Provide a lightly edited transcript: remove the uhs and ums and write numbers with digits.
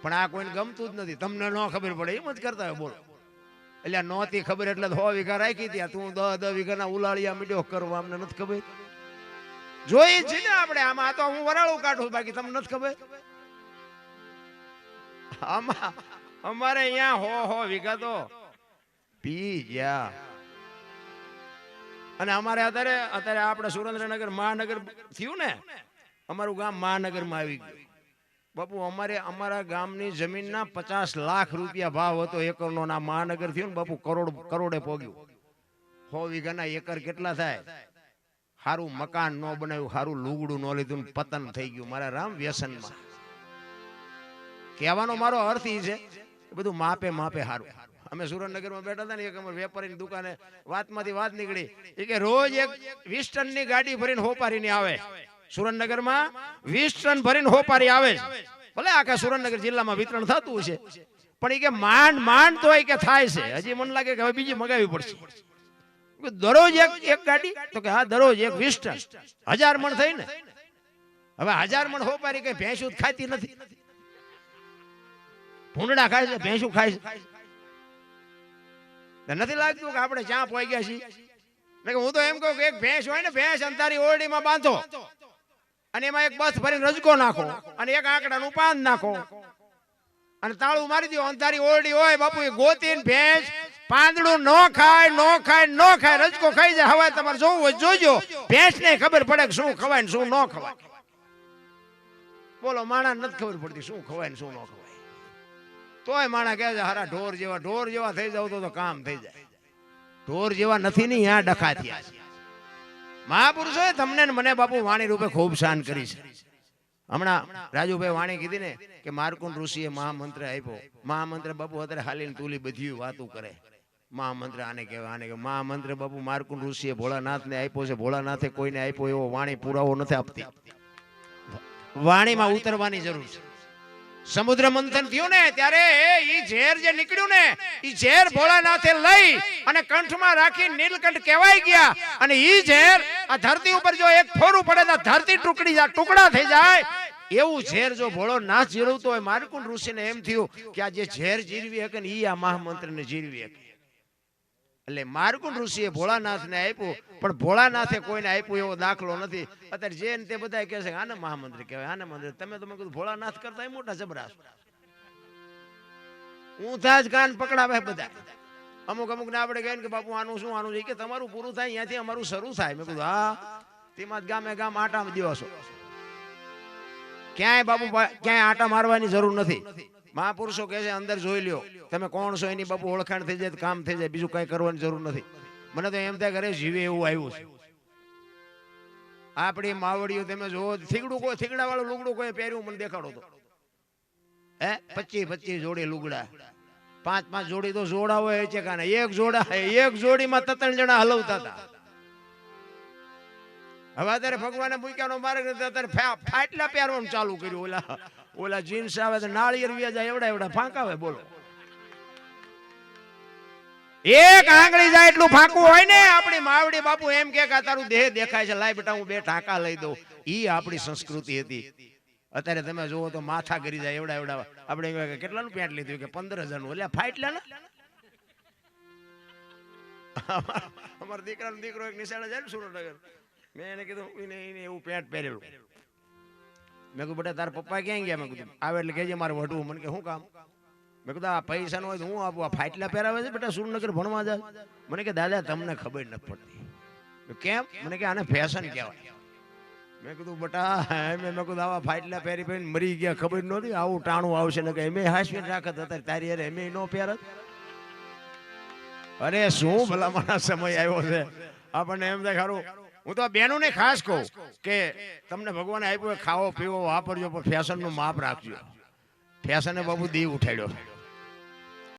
પણ આ કોઈને ગમતું જ નથી, તમને ન ખબર પડે એમ જ કરતા હોય. બોલો, એટલે નહોતી ખબર એટલે 100 વીઘા રાખી ત્યાં તું 10 વીઘાના ઉલાળિયા મીડ્યો કરવા, અમને નથી ખબર. જોઈ છે ને આપણે આમાં, તો હું વરાળું કાઢું, બાકી તમને નથી ખબર. આમાં અમારે અહીંયા 100 વીઘા તો પી ગયા. અને અમારે અત્યારે આપણે સુરેન્દ્રનગર મહાનગર થયું ને, અમારું ગામ મહાનગરમાં આવી ગયું. બાપુ અમારા ગામની જમીનના 50 લાખ રૂપિયા ભાવ હતો એકરનો. ના મહાનગર થયું ને બાપુ, કરોડે પોગ્યું. 100 વીઘાના એકર કેટલા થાય? સારું મકાન ન બનાવ્યું, સારું લુગડું ન લીધું, પતન થઈ ગયું મારા રામ વ્યસનમાં. કહેવાનો મારો અર્થ એ છે, બધું માપે સારું. અમે સુરેન્દ્રનગરમાં બેઠા હતા ને, એક અમારા વેપારીની દુકાને વાતમાંથી વાત નીકળી, એ કે રોજ એક 20 ટનની ગાડી ભરીને હોપારીને આવે. સુરેન્દ્રનગરમાં 20 ટન ભરીને હોપારી આવે. ભલે આખા સુરેન્દ્રનગર જિલ્લામાં વિતરણ થતું છે, પણ એ કે માંડ તો એ કે થાય છે. હજી મને લાગે કે હવે બીજી મગાવી પડશે. દરરોજ એક ગાડી? તો કે હા, દરરોજ એક 20 ટન, 1000 મણ થઈ ને. હવે 1000 મણ હોપારી કઈ ભેંસું ખાતી નથી, ભૂંડડા ખાય છે, ભેંસું ખાય છે. નથી લાગતું કે આપણે ચા પોઈ ગયા છીએ? હું તો એમ કહું કે એક ભેંસ હોય ને, ભેંસ અંધારી ઓરડીમાં બાંધો અને એમાં એક બસ ભરીને રજકો નાખો અને એક આંકડાનું પાન નાખો અને તાળું મારી દો. અંધારી ઓરડી હોય બાપુ, એ ગોતીને ભેંસ પાંદડું ન ખાય, રજકો ખાઈ જાય. હવે તમારે જોવું હોય જોજો, ભેંસ ને ખબર પડે કે શું ખવાય ને શું ન ખવાય. બોલો, માણા નથી ખબર પડતી શું ખવાય ને શું ન ખવાય. તોય માણા કહે છે હારા ઢોર જેવા થઈ જાવ તો કામ થઈ જાય. ઢોર જેવા નથી ને ત્યાં ડખા થયા છે. મહાપુરુષોએ તમને ને મને બાપુ વાણી રૂપે ખૂબ શાન કરી છે. હમણાં રાજુભાઈ વાણી કીધી ને કે માર્કુંડ ઋષિએ મહામંત્ર આપ્યો. મહામંત્ર બાપુ અત્યારે હાલીને તુલી બધી વાતું કરે. મહામંત્ર આને કહેવાય, મહામંત્ર બાપુ માર્કુંડ ઋષિએ ભોળાનાથને આપ્યો છે. ભોળાનાથે કોઈને આપ્યો એવો વાણી પુરાવો નથી આપતી. વાણીમાં ઉતરવાની જરૂર છે. સમુદ્ર મંથન થયું ને ત્યારે ઈ ઝેર જે નીકળ્યું ને, ઈ ઝેર ભોળાનાથે લઈ અને કંઠમાં રાખી નીલકંઠ કહેવાય ગયા. અને ઈ ઝેર આ ધરતી ઉપર જો એક ફોરું પડે તો ધરતી ટુકડા થઈ જાય. એવું ઝેર જો ભોળાનાથ જીરવતો હોય, માર્કુંડ ઋષિને એમ થયું કે આ જે ઝેર જીરવી શકે ને ઈ આ મહામંત્રને જીરવી શકે. એટલે માર્કુંડ ઋષિએ ભોળાનાથને આપ્યું, પણ ભોળાનાથે કોઈને આપ્યું એવો દાખલો નથી. અત્યારે જે તે બધા કહે છે આને મહામંત્ર કહેવાય, આને મંત્ર. તમે કીધું ભોળાનાથ કરતા મોટા જબરા ઊંધા જ કાન પકડાવે બધા. અમુક ને આપણે કહે કે બાપુ આનું શું છે કે તમારું પૂરું થાય ત્યાંથી અમારું શરૂ થાય. મેં કીધું હા, તેમાં ગામે ગામ આટા દિવસો ક્યાંય બાપુ ક્યાંય આટા મારવાની જરૂર નથી. મહાપુરુષો કહે છે અંદર જોઈ લ્યો તમે કોણ છો, એની બાપુ ઓળખાણ થઈ જાય, કામ થઈ જાય, બીજું કઈ કરવાની જરૂર નથી. મને તો એમ થાય ઘરે જીવે એવું આવ્યું છે. આપણી માવડીઓ તમે જોવો, થીગડા વાળું લુગડું કોઈ પહેર્યું મને દેખાડો તો 25 જોડી લુગડા, 5 જોડી તો જોડા હોય છે. કાને એક જોડીમાં 3 જણા હલવતા હતા. હવે અત્યારે ભગવાને મૂક્યાનો માર્ગ અત્યારે ફાટલા પહેરવાનું ચાલુ કર્યું. ઓલા જીન્સ આવે તો નાળિયેર વ્યા જાય એવડા ફાંકા હોય. બોલો, એક આંગળી જાય એટલું ફાંકું હોય ને. આપણી માવડી બાપુ એમ કે તારું દેહ દેખાય છે, લાય બેટા હું 2 ટાંકા લઈ દઉં. ઈ આપણી સંસ્કૃતિ હતી. અત્યારે તમે જોવો તો માથા ગરી જાય એવડા. આપણે કેટલાનું પેન્ટ લીધું કે 15,000 નું. એટલે ફાટલા ને અમારા દીકરો એક નિશાળે જાય ને સુરેન્દ્રનગર, મેં એને કીધું એને એવું પેન્ટ પહેરેલું. મેં કીધું બેટા તારા પપ્પા ક્યાં ગયા? મેં કીધું આવે એટલે કહેજે મારે વઢવું. મને કે શું કામ? મેં કીધું આ પૈસા નો હોય તો હું આપું, આ ફાટલા પહેરાવે છે બેટા સુરેન્દ્રનગર ભણવા જાય. મને કે દાદા તમને ખબર નથી પડતી. કેમ? મને કે આને ફેશન કહેવાય. મેં કીધું બેટા મેં કીધું આવા ફાટલા પહેરી મરી ગયા ખબર નહોતી આવું ટાણું આવશે ને કે એમ હાસવી રાખત અત્યારે તારી અરે એમ નો પહેરત. અરે શું ભલામણા સમય આવ્યો છે આપણને એમ થાય ખરું. હું તો બહેનોને ખાસ કહું કે તમને ભગવાને આપ્યું ખાવો પીવો વાપરજો, પણ ફેશનનું માપ રાખજો. ફેશને બાબુ દી ઉઠાડ્યો.